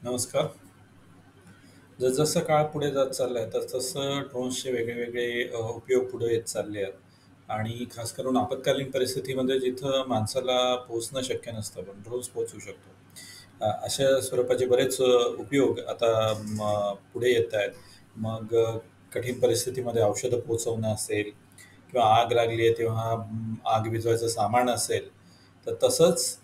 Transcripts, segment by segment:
नमस्कार. जसजसा काळ पुढे जात चाललाय, तसतसं ड्रोन्सचे वेगळे-वेगळे उपयोग पुढे येत चालले आहेत आणि खास करून आपत्कालीन परिस्थितीमध्ये जिथं माणसाला पोहोचणं शक्य नसतं, पण ड्रोन्स पोहोचू शकतो. अशा स्वरूपाचे बरेच उपयोग आता पुढे येत आहेत. मग कठीण परिस्थितीमध्ये औषधं पोहोचवणं असेल किंवा आग लागली आहे तेव्हा आग विझवायचं सामान असेल, तर तसंच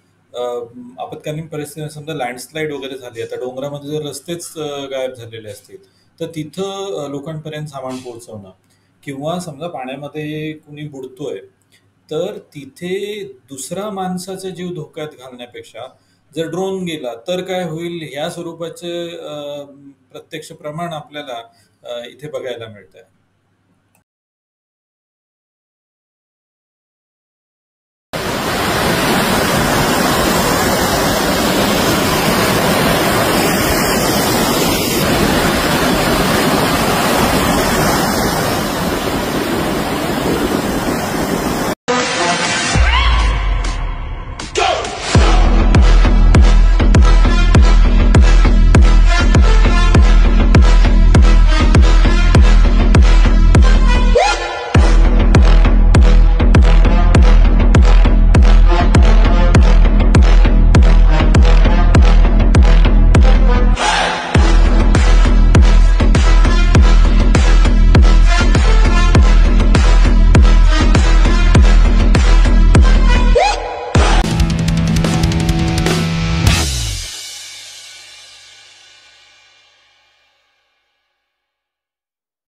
आपत्कालीन परिस्थितीमध्ये समजा लँडस्लाईड वगैरे झाली, आता डोंगरामध्ये जर रस्तेच गायब झालेले असतील, तर तिथं लोकांपर्यंत सामान पोहोचवणं किंवा समजा पाण्यामध्ये कुणी बुडतोय, तर तिथे दुसरा माणसाचा जीव धोक्यात घालण्यापेक्षा जर ड्रोन गेला तर काय होईल, ह्या स्वरूपाचे प्रत्यक्ष प्रमाण आपल्याला इथे बघायला मिळतंय.